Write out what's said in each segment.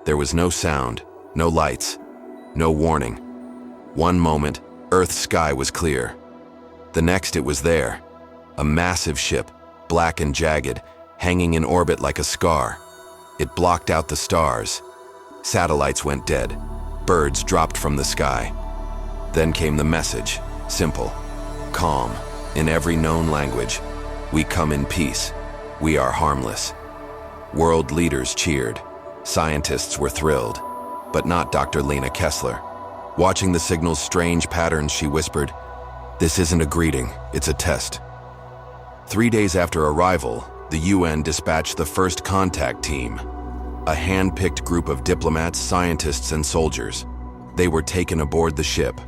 There was no sound, no lights, no warning. One moment, Earth's sky was clear. The next, it was there. A massive ship, black and jagged, hanging in orbit like a scar. It blocked out the stars. Satellites went dead. Birds dropped from the sky. Then came the message, simple, calm, in every known language. We come in peace. We are harmless. World leaders cheered. Scientists were thrilled, but not Dr. Lena Kessler. Watching the signal's strange patterns, she whispered, "This isn't a greeting, it's a test." 3 days after arrival, the UN dispatched the first contact team, a hand-picked group of diplomats, scientists, and soldiers. They were taken aboard the ship.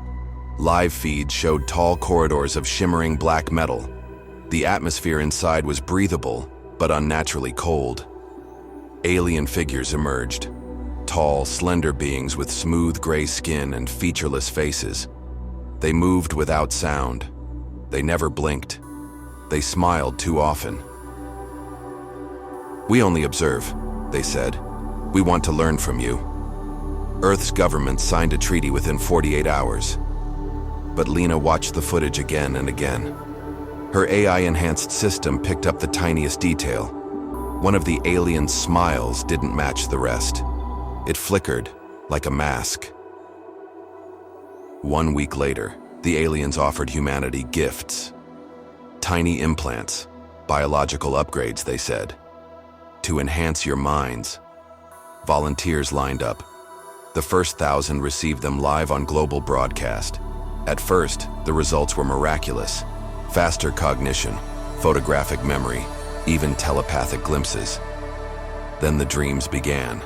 Live feeds showed tall corridors of shimmering black metal. The atmosphere inside was breathable, but unnaturally cold. Alien figures emerged. Tall, slender beings with smooth gray skin and featureless faces. They moved without sound. They never blinked. They smiled too often. "We only observe," they said. "We want to learn from you." Earth's government signed a treaty within 48 hours. But Lena watched the footage again and again. Her AI-enhanced system picked up the tiniest detail. One of the aliens' smiles didn't match the rest. It flickered like a mask. 1 week later, the aliens offered humanity gifts. Tiny implants, biological upgrades, they said, to enhance your minds. Volunteers lined up. The first 1,000 received them live on global broadcast. At first, the results were miraculous. Faster cognition, photographic memory, even telepathic glimpses. Then the dreams began.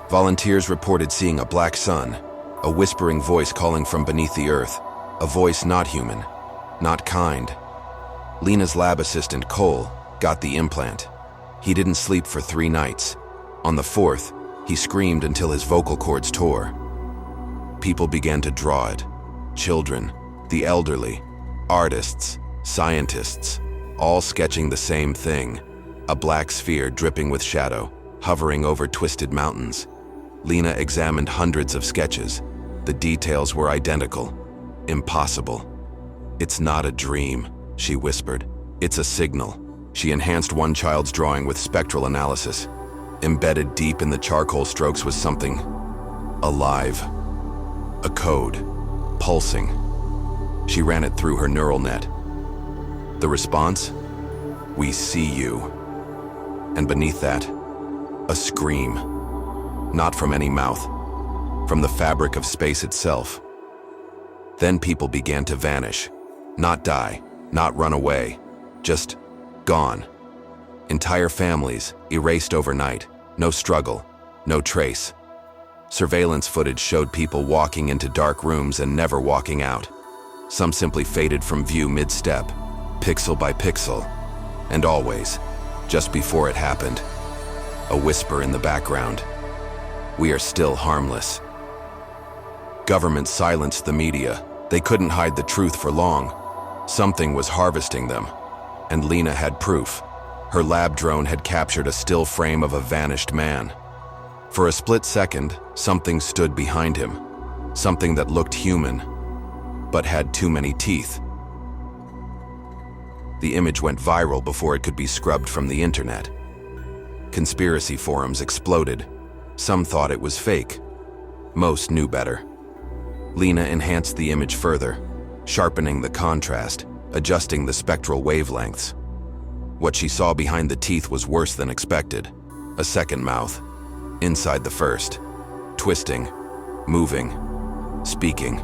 Volunteers reported seeing a black sun, a whispering voice calling from beneath the earth, a voice not human, not kind. Lena's lab assistant, Cole, got the implant. He didn't sleep for 3 nights. On the 4th, he screamed until his vocal cords tore. People began to draw it. Children, the elderly, artists, scientists, all sketching the same thing, a black sphere dripping with shadow, hovering over twisted mountains. Lena examined hundreds of sketches. The details were identical. Impossible. "It's not a dream," she whispered. "It's a signal." She enhanced one child's drawing with spectral analysis. Embedded deep in the charcoal strokes was something alive. A code, pulsing. She ran it through her neural net. The response? "We see you." And beneath that, a scream. Not from any mouth, from the fabric of space itself. Then people began to vanish. Not die, not run away, just gone. Entire families erased overnight. No struggle, no trace. Surveillance footage showed people walking into dark rooms and never walking out. Some simply faded from view mid-step, pixel by pixel. And always, just before it happened, a whisper in the background. "We are still harmless." Government silenced the media. They couldn't hide the truth for long. Something was harvesting them. And Lena had proof. Her lab drone had captured a still frame of a vanished man. For a split second, something stood behind him. Something that looked human, but had too many teeth. The image went viral before it could be scrubbed from the internet. Conspiracy forums exploded. Some thought it was fake. Most knew better. Lena enhanced the image further, sharpening the contrast, adjusting the spectral wavelengths. What she saw behind the teeth was worse than expected. A second mouth, inside the first, twisting, moving, speaking.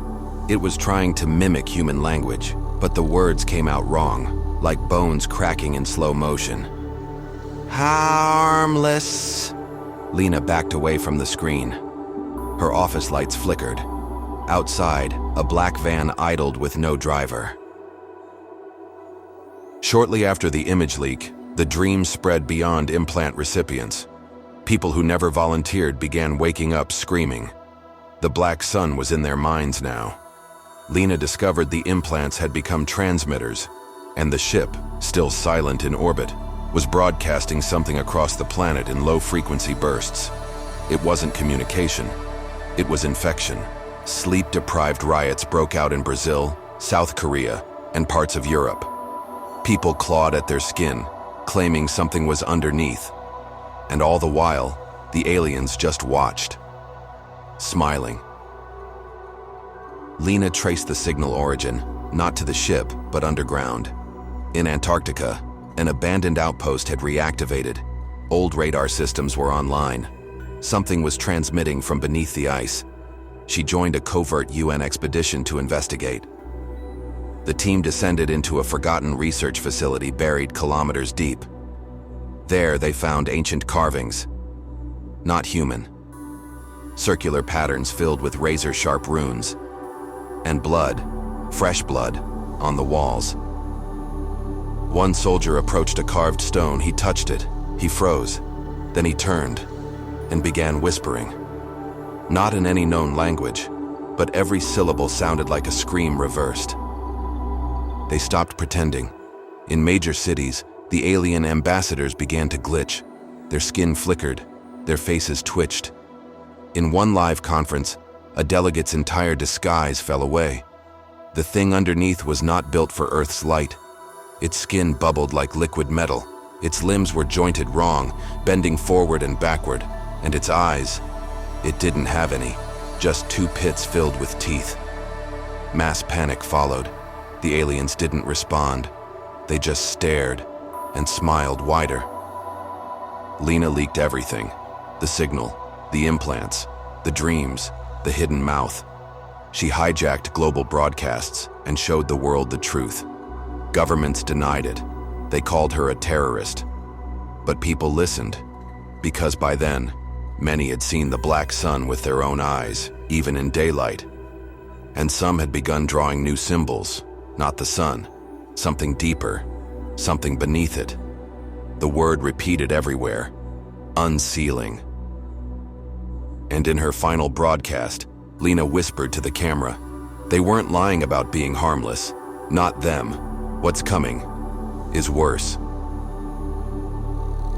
It was trying to mimic human language, but the words came out wrong, like bones cracking in slow motion. "Harmless." Lena backed away from the screen. Her office lights flickered. Outside, a black van idled with no driver. Shortly after the image leak, the dream spread beyond implant recipients. People who never volunteered began waking up screaming. The black sun was in their minds now. Lena discovered the implants had become transmitters, and the ship, still silent in orbit, was broadcasting something across the planet in low-frequency bursts. It wasn't communication. It was infection. Sleep-deprived riots broke out in Brazil, South Korea, and parts of Europe. People clawed at their skin, claiming something was underneath. And all the while, the aliens just watched, smiling. Lena traced the signal origin, not to the ship, but underground. In Antarctica, an abandoned outpost had reactivated. Old radar systems were online. Something was transmitting from beneath the ice. She joined a covert UN expedition to investigate. The team descended into a forgotten research facility buried kilometers deep. There, they found ancient carvings. Not human. Circular patterns filled with razor-sharp runes. And blood, fresh blood, on the walls. One soldier approached a carved stone. He touched it. He froze. Then he turned and began whispering. Not in any known language, but every syllable sounded like a scream reversed. They stopped pretending. In major cities, the alien ambassadors began to glitch. Their skin flickered. Their faces twitched. In one live conference, a delegate's entire disguise fell away. The thing underneath was not built for Earth's light. Its skin bubbled like liquid metal. Its limbs were jointed wrong, bending forward and backward. And its eyes, it didn't have any, just two pits filled with teeth. Mass panic followed. The aliens didn't respond. They just stared and smiled wider. Lena leaked everything. The signal, the implants, the dreams, the hidden mouth. She hijacked global broadcasts and showed the world the truth. Governments denied it. They called her a terrorist. But people listened, because by then, many had seen the black sun with their own eyes, even in daylight. And some had begun drawing new symbols, not the sun, something deeper, something beneath it. The word repeated everywhere, unsealing. And in her final broadcast, Lena whispered to the camera, they weren't lying about being harmless, not them. What's coming is worse.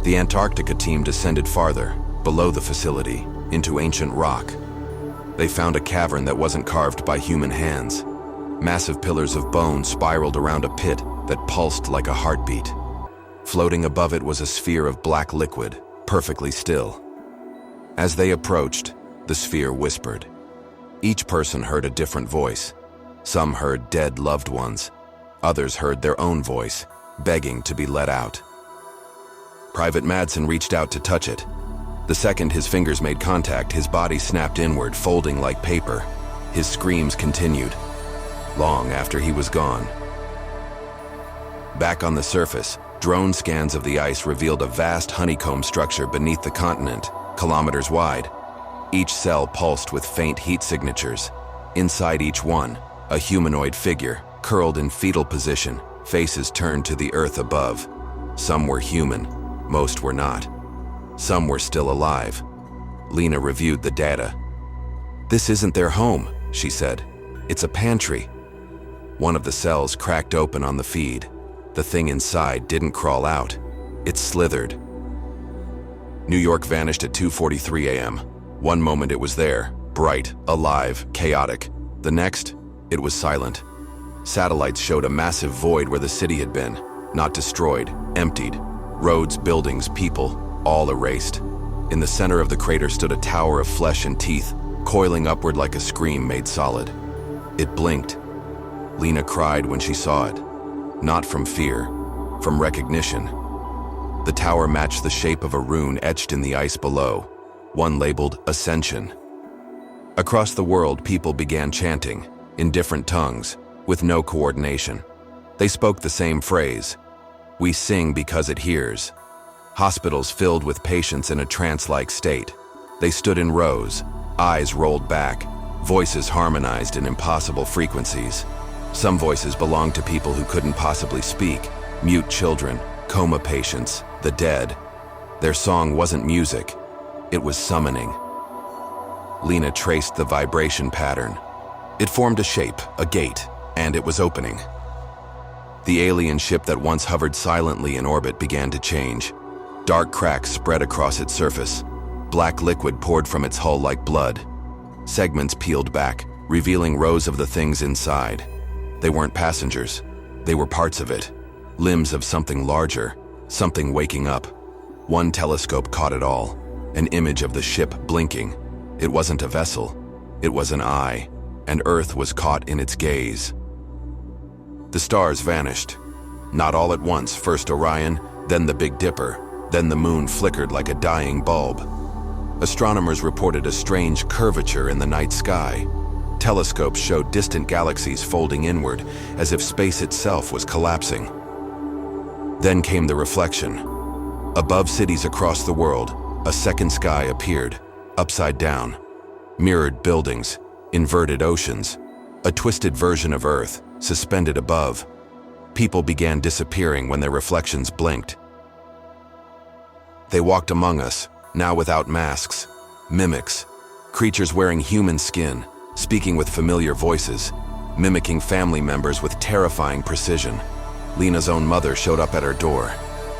The Antarctica team descended farther, below the facility, into ancient rock. They found a cavern that wasn't carved by human hands. Massive pillars of bone spiraled around a pit that pulsed like a heartbeat. Floating above it was a sphere of black liquid, perfectly still. As they approached, the sphere whispered. Each person heard a different voice. Some heard dead loved ones. Others heard their own voice, begging to be let out. Private Madsen reached out to touch it. The second his fingers made contact, his body snapped inward, folding like paper. His screams continued, long after he was gone. Back on the surface, drone scans of the ice revealed a vast honeycomb structure beneath the continent, kilometers wide. Each cell pulsed with faint heat signatures. Inside each one, a humanoid figure, curled in fetal position, faces turned to the earth above. Some were human, most were not. Some were still alive. Lena reviewed the data. This isn't their home, she said. It's a pantry. One of the cells cracked open on the feed. The thing inside didn't crawl out. It slithered. New York vanished at 2:43 a.m. One moment it was there, bright, alive, chaotic. The next, it was silent. Satellites showed a massive void where the city had been, not destroyed, emptied. Roads, buildings, people, all erased. In the center of the crater stood a tower of flesh and teeth, coiling upward like a scream made solid. It blinked. Lena cried when she saw it. Not from fear, from recognition. The tower matched the shape of a rune etched in the ice below, one labeled Ascension. Across the world, people began chanting, in different tongues, with no coordination. They spoke the same phrase, "We sing because it hears." Hospitals filled with patients in a trance-like state. They stood in rows, eyes rolled back, voices harmonized in impossible frequencies. Some voices belonged to people who couldn't possibly speak, mute children, coma patients, the dead. Their song wasn't music, it was summoning. Lena traced the vibration pattern. It formed a shape, a gate, and it was opening. The alien ship that once hovered silently in orbit began to change. Dark cracks spread across its surface. Black liquid poured from its hull like blood. Segments peeled back, revealing rows of the things inside. They weren't passengers. They were parts of it. Limbs of something larger, something waking up. One telescope caught it all, an image of the ship blinking. It wasn't a vessel. It was an eye, and Earth was caught in its gaze. The stars vanished. Not all at once, first Orion, then the Big Dipper, then the moon flickered like a dying bulb. Astronomers reported a strange curvature in the night sky. Telescopes showed distant galaxies folding inward, as if space itself was collapsing. Then came the reflection. Above cities across the world, a second sky appeared, upside down. Mirrored buildings, inverted oceans, a twisted version of Earth, suspended above. People began disappearing when their reflections blinked. They walked among us, now without masks, mimics, creatures wearing human skin, speaking with familiar voices, mimicking family members with terrifying precision. Lena's own mother showed up at her door,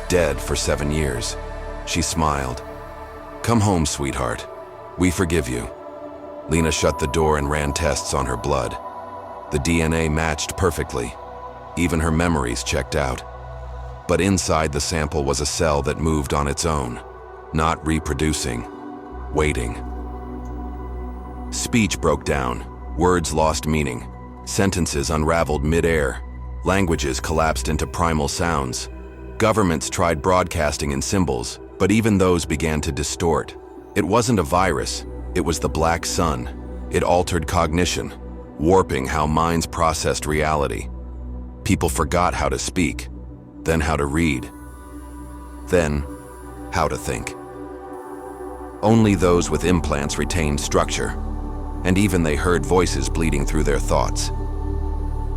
dead for 7 years. She smiled. "Come home, sweetheart. We forgive you." Lena shut the door and ran tests on her blood. The DNA matched perfectly. Even her memories checked out. But inside the sample was a cell that moved on its own, not reproducing, waiting. Speech broke down, words lost meaning, sentences unraveled mid-air, languages collapsed into primal sounds. Governments tried broadcasting in symbols, but even those began to distort. It wasn't a virus, it was the black sun. It altered cognition, warping how minds processed reality. People forgot how to speak, then how to read, then how to think. Only those with implants retained structure, and even they heard voices bleeding through their thoughts.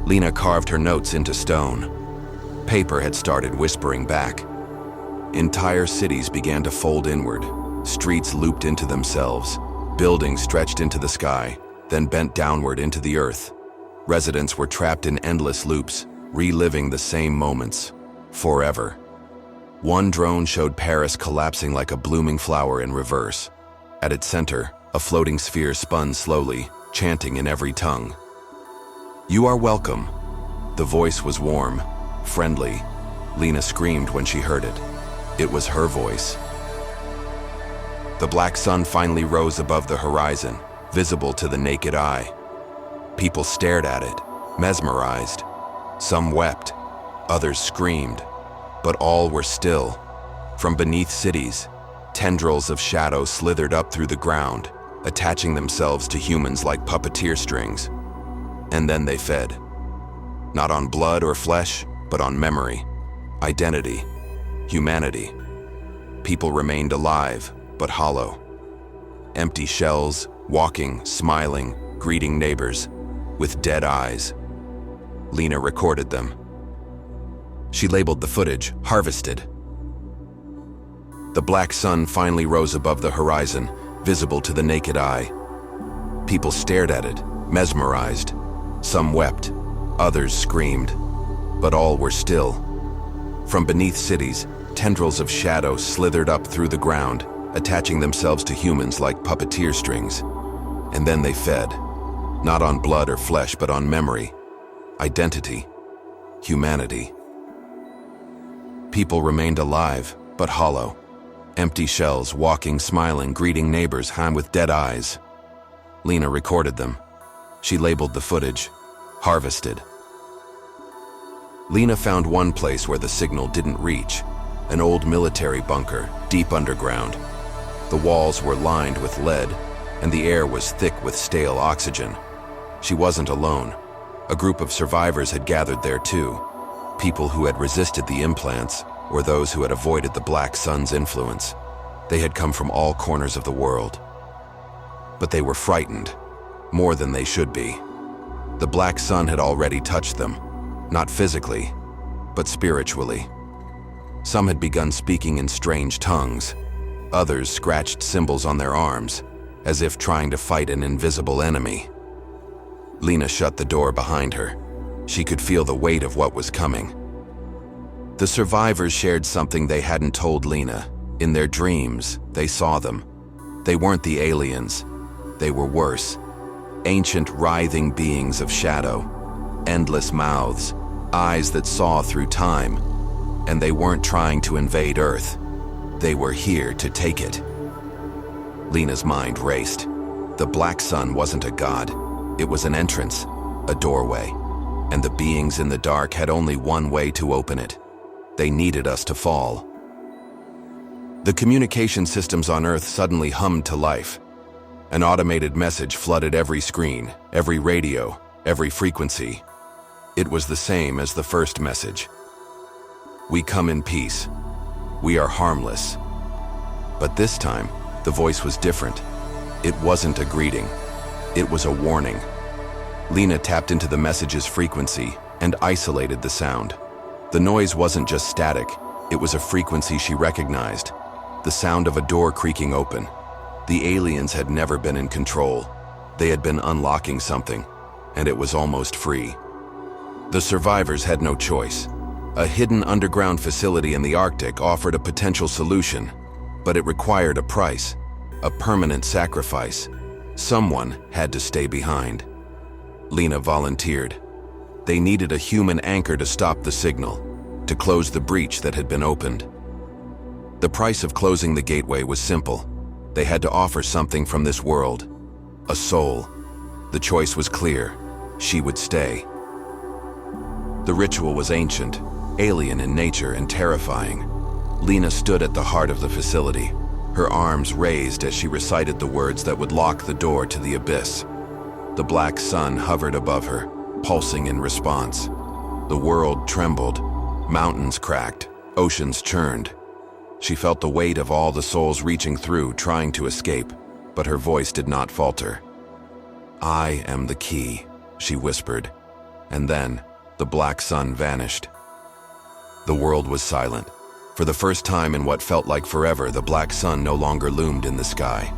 Lena carved her notes into stone. Paper had started whispering back. Entire cities began to fold inward. Streets looped into themselves. Buildings stretched into the sky, then bent downward into the earth. Residents were trapped in endless loops, reliving the same moments, forever. One drone showed Paris collapsing like a blooming flower in reverse. At its center, a floating sphere spun slowly, chanting in every tongue. "You are welcome." The voice was warm, friendly. Lena screamed when she heard it. It was her voice. The black sun finally rose above the horizon, visible to the naked eye. People stared at it, mesmerized. Some wept, others screamed, but all were still. From beneath cities, tendrils of shadow slithered up through the ground, attaching themselves to humans like puppeteer strings. And then they fed. Not on blood or flesh, but on memory, identity, humanity. People remained alive, but hollow. Empty shells, walking, smiling, greeting neighbors, with dead eyes. Lena recorded them. She labeled the footage, harvested. The black sun finally rose above the horizon, visible to the naked eye. People stared at it, mesmerized. Some wept, others screamed, but all were still. From beneath cities, tendrils of shadow slithered up through the ground, attaching themselves to humans like puppeteer strings. And then they fed, not on blood or flesh, but on memory, identity, humanity. People remained alive, but hollow. Empty shells, walking, smiling, greeting neighbors, with dead eyes. Lena recorded them. She labeled the footage, harvested. Lena found one place where the signal didn't reach, an old military bunker, deep underground. The walls were lined with lead, and the air was thick with stale oxygen. She wasn't alone. A group of survivors had gathered there too, people who had resisted the implants, or those who had avoided the black sun's influence. They had come from all corners of the world. But they were frightened, more than they should be. The black sun had already touched them, not physically, but spiritually. Some had begun speaking in strange tongues. Others scratched symbols on their arms, as if trying to fight an invisible enemy. Lena shut the door behind her. She could feel the weight of what was coming. The survivors shared something they hadn't told Lena. In their dreams, they saw them. They weren't the aliens. They were worse. Ancient, writhing beings of shadow. Endless mouths, eyes that saw through time. And they weren't trying to invade Earth. They were here to take it. Lena's mind raced. The black sun wasn't a god. It was an entrance, a doorway. And the beings in the dark had only one way to open it. They needed us to fall. The communication systems on Earth suddenly hummed to life. An automated message flooded every screen, every radio, every frequency. It was the same as the first message. We come in peace. We are harmless. But this time, the voice was different. It wasn't a greeting. It was a warning. Lena tapped into the message's frequency and isolated the sound. The noise wasn't just static. It was a frequency she recognized. The sound of a door creaking open. The aliens had never been in control. They had been unlocking something, and it was almost free. The survivors had no choice. A hidden underground facility in the Arctic offered a potential solution, but it required a price, a permanent sacrifice. Someone had to stay behind. Lena volunteered. They needed a human anchor to stop the signal, to close the breach that had been opened. The price of closing the gateway was simple. They had to offer something from this world, a soul. The choice was clear. She would stay. The ritual was ancient, alien in nature, and terrifying. Lena stood at the heart of the facility, her arms raised as she recited the words that would lock the door to the abyss. The black sun hovered above her, pulsing in response. The world trembled, mountains cracked, oceans churned. She felt the weight of all the souls reaching through, trying to escape, but her voice did not falter. "I am the key," she whispered, and then the black sun vanished. The world was silent. For the first time in what felt like forever, the black sun no longer loomed in the sky.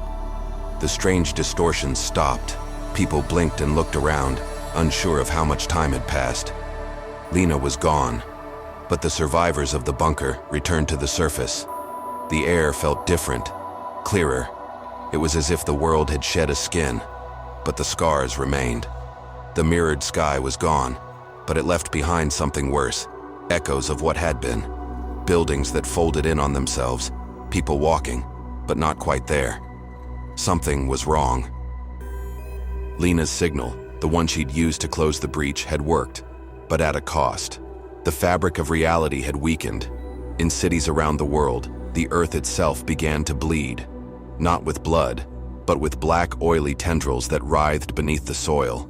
The strange distortions stopped. People blinked and looked around, unsure of how much time had passed. Lena was gone, but the survivors of the bunker returned to the surface. The air felt different, clearer. It was as if the world had shed a skin, but the scars remained. The mirrored sky was gone, but it left behind something worse, echoes of what had been. Buildings that folded in on themselves, people walking, but not quite there. Something was wrong. Lena's signal, the one she'd used to close the breach, had worked, but at a cost. The fabric of reality had weakened. In cities around the world, the earth itself began to bleed, not with blood, but with black, oily tendrils that writhed beneath the soil.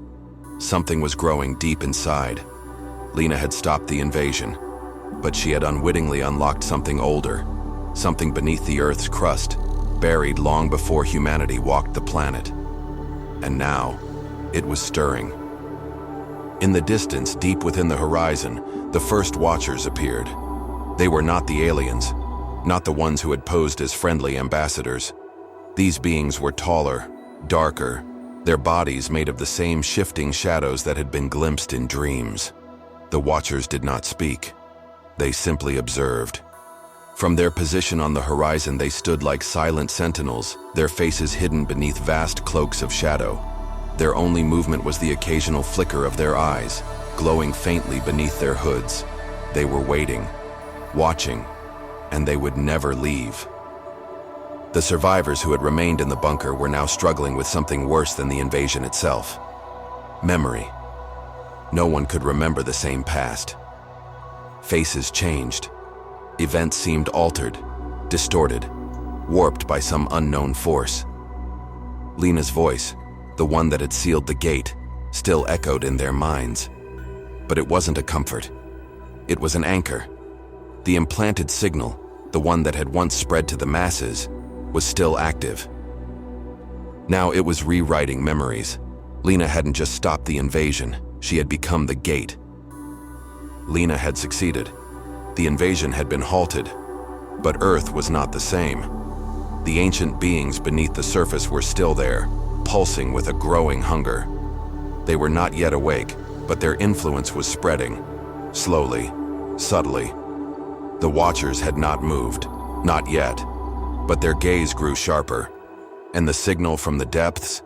Something was growing deep inside. Lena had stopped the invasion, but she had unwittingly unlocked something older, something beneath the Earth's crust, buried long before humanity walked the planet. And now, it was stirring. In the distance, deep within the horizon, the first watchers appeared. They were not the aliens, not the ones who had posed as friendly ambassadors. These beings were taller, darker, their bodies made of the same shifting shadows that had been glimpsed in dreams. The watchers did not speak. They simply observed. From their position on the horizon, they stood like silent sentinels, their faces hidden beneath vast cloaks of shadow. Their only movement was the occasional flicker of their eyes, glowing faintly beneath their hoods. They were waiting, watching, and they would never leave. The survivors who had remained in the bunker were now struggling with something worse than the invasion itself. Memory. No one could remember the same past. Faces changed. Events seemed altered, distorted, warped by some unknown force. Lena's voice, the one that had sealed the gate, still echoed in their minds. But it wasn't a comfort. It was an anchor. The implanted signal, the one that had once spread to the masses, was still active. Now it was rewriting memories. Lena hadn't just stopped the invasion, she had become the gate. Lena had succeeded. The invasion had been halted, but Earth was not the same. The ancient beings beneath the surface were still there, pulsing with a growing hunger. They were not yet awake, but their influence was spreading, slowly, subtly. The watchers had not moved, not yet, but their gaze grew sharper. And the signal from the depths?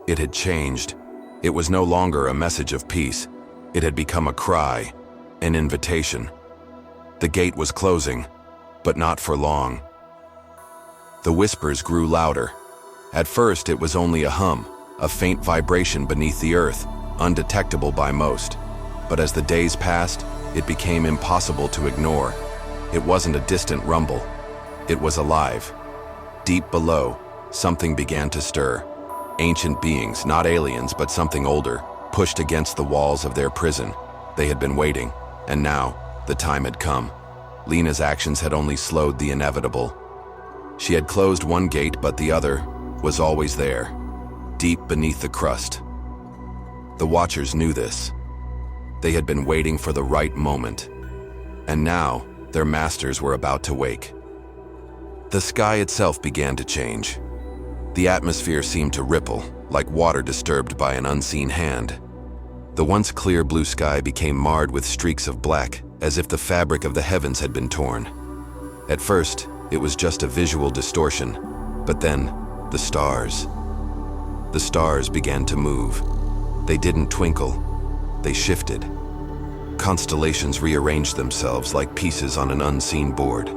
It had changed. It was no longer a message of peace. It had become a cry, an invitation. The gate was closing, but not for long. The whispers grew louder. At first, it was only a hum, a faint vibration beneath the earth, undetectable by most. But as the days passed, it became impossible to ignore. It wasn't a distant rumble. It was alive. Deep below, something began to stir. Ancient beings, not aliens, but something older, pushed against the walls of their prison. They had been waiting, and now, the time had come. Lena's actions had only slowed the inevitable. She had closed one gate, but the other was always there, deep beneath the crust. The Watchers knew this. They had been waiting for the right moment. And now, their masters were about to wake. The sky itself began to change. The atmosphere seemed to ripple, like water disturbed by an unseen hand. The once clear blue sky became marred with streaks of black, as if the fabric of the heavens had been torn. At first, it was just a visual distortion, but then, the stars. The stars began to move. They didn't twinkle, they shifted. Constellations rearranged themselves like pieces on an unseen board.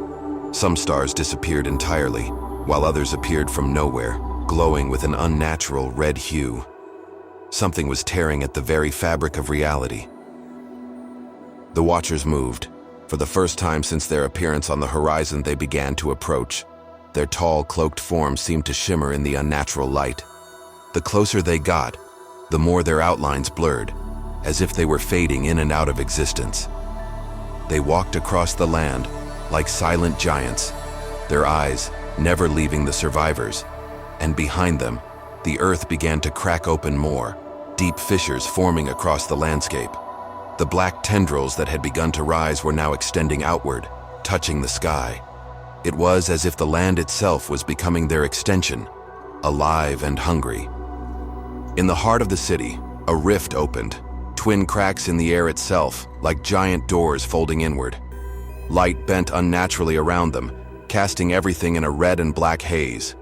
Some stars disappeared entirely, while others appeared from nowhere, glowing with an unnatural red hue. Something was tearing at the very fabric of reality. The Watchers moved. For the first time since their appearance on the horizon, they began to approach. Their tall, cloaked forms seemed to shimmer in the unnatural light. The closer they got, the more their outlines blurred, as if they were fading in and out of existence. They walked across the land like silent giants, their eyes never leaving the survivors, and behind them, the earth began to crack open more, deep fissures forming across the landscape. The black tendrils that had begun to rise were now extending outward, touching the sky. It was as if the land itself was becoming their extension, alive and hungry. In the heart of the city, a rift opened, twin cracks in the air itself, like giant doors folding inward. Light bent unnaturally around them, casting everything in a red and black haze.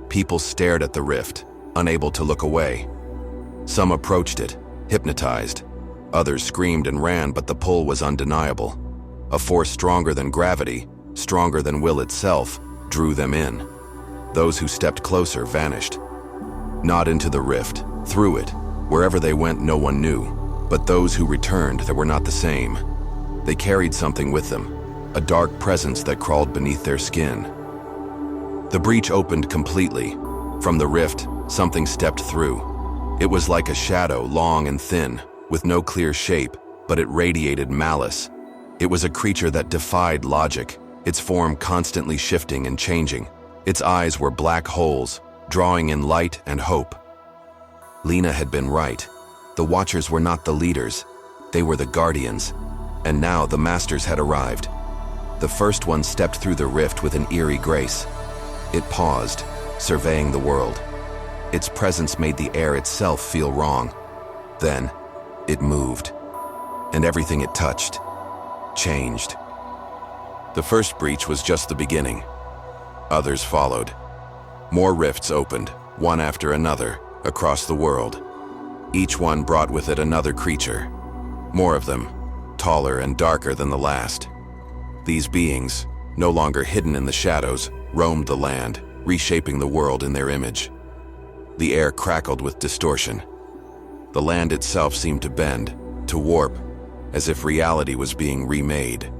People stared at the rift, unable to look away. Some approached it, hypnotized. Others screamed and ran, but the pull was undeniable. A force stronger than gravity, stronger than will itself, drew them in. Those who stepped closer vanished. Not into the rift, through it. Wherever they went, no one knew. But those who returned, they were not the same. They carried something with them, a dark presence that crawled beneath their skin. The breach opened completely. From the rift, something stepped through. It was like a shadow, long and thin, with no clear shape, but it radiated malice. It was a creature that defied logic, its form constantly shifting and changing. Its eyes were black holes, drawing in light and hope. Lena had been right. The Watchers were not the leaders, they were the guardians. And now the masters had arrived. The first one stepped through the rift with an eerie grace. It paused, surveying the world. Its presence made the air itself feel wrong. Then, it moved, and everything it touched changed. The first breach was just the beginning. Others followed. More rifts opened, one after another, across the world. Each one brought with it another creature. More of them, taller and darker than the last. These beings, no longer hidden in the shadows, roamed the land, reshaping the world in their image. The air crackled with distortion. The land itself seemed to bend, to warp, as if reality was being remade.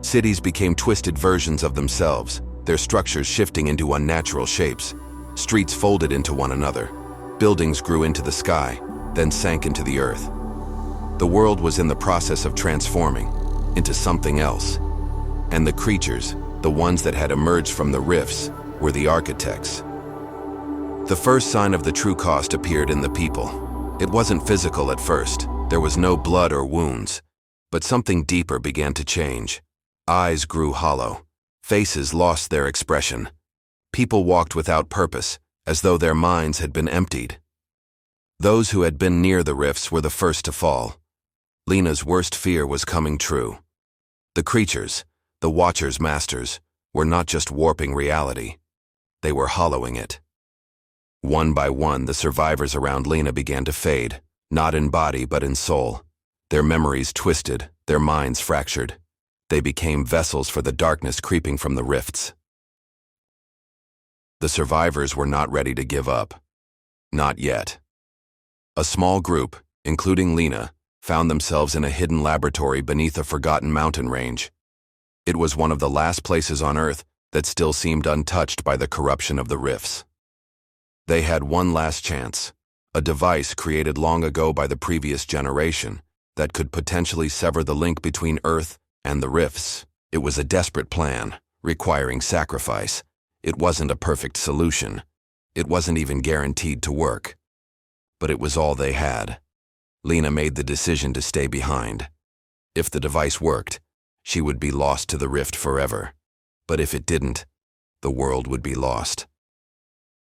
Cities became twisted versions of themselves, their structures shifting into unnatural shapes. Streets folded into one another. Buildings grew into the sky, then sank into the earth. The world was in the process of transforming into something else. And the creatures, the ones that had emerged from the rifts, were the architects. The first sign of the true cost appeared in the people. It wasn't physical at first. There was no blood or wounds. But something deeper began to change. Eyes grew hollow. Faces lost their expression. People walked without purpose, as though their minds had been emptied. Those who had been near the rifts were the first to fall. Lena's worst fear was coming true. The creatures, the Watchers' masters, were not just warping reality. They were hollowing it. One by one, the survivors around Lena began to fade, not in body but in soul. Their memories twisted, their minds fractured. They became vessels for the darkness creeping from the rifts. The survivors were not ready to give up. Not yet. A small group, including Lena, found themselves in a hidden laboratory beneath a forgotten mountain range. It was one of the last places on Earth that still seemed untouched by the corruption of the rifts. They had one last chance, a device created long ago by the previous generation that could potentially sever the link between Earth and the rifts. It was a desperate plan, requiring sacrifice. It wasn't a perfect solution. It wasn't even guaranteed to work. But it was all they had. Lena made the decision to stay behind. If the device worked, she would be lost to the rift forever. But if it didn't, the world would be lost.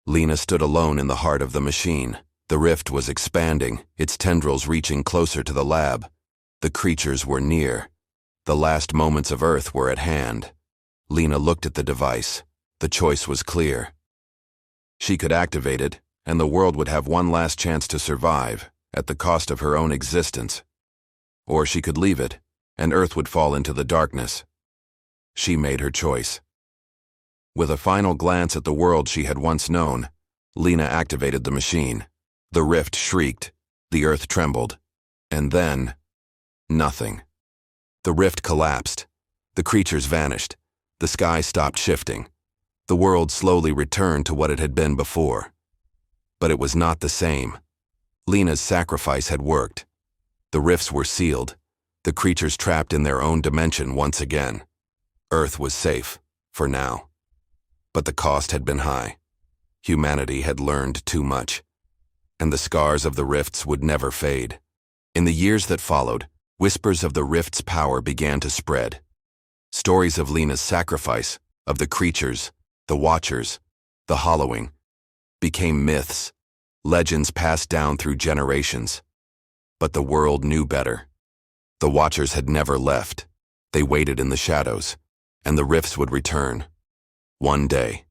Lena stood alone in the heart of the machine. The rift was expanding, its tendrils reaching closer to the lab. The creatures were near. The last moments of Earth were at hand. Lena looked at the device. The choice was clear. She could activate it, and the world would have one last chance to survive, at the cost of her own existence. Or she could leave it, and Earth would fall into the darkness. She made her choice. With a final glance at the world she had once known, Lena activated the machine. The rift shrieked, the Earth trembled, and then, nothing. The rift collapsed. The creatures vanished. The sky stopped shifting. The world slowly returned to what it had been before. But it was not the same. Lena's sacrifice had worked. The rifts were sealed, the creatures trapped in their own dimension once again. Earth was safe, for now. But the cost had been high. Humanity had learned too much. And the scars of the rifts would never fade. In the years that followed, whispers of the rift's power began to spread. Stories of Lena's sacrifice, of the creatures, the Watchers, the Hollowing, became myths, legends passed down through generations. But the world knew better. The Watchers had never left. They waited in the shadows, and the rifts would return. One day.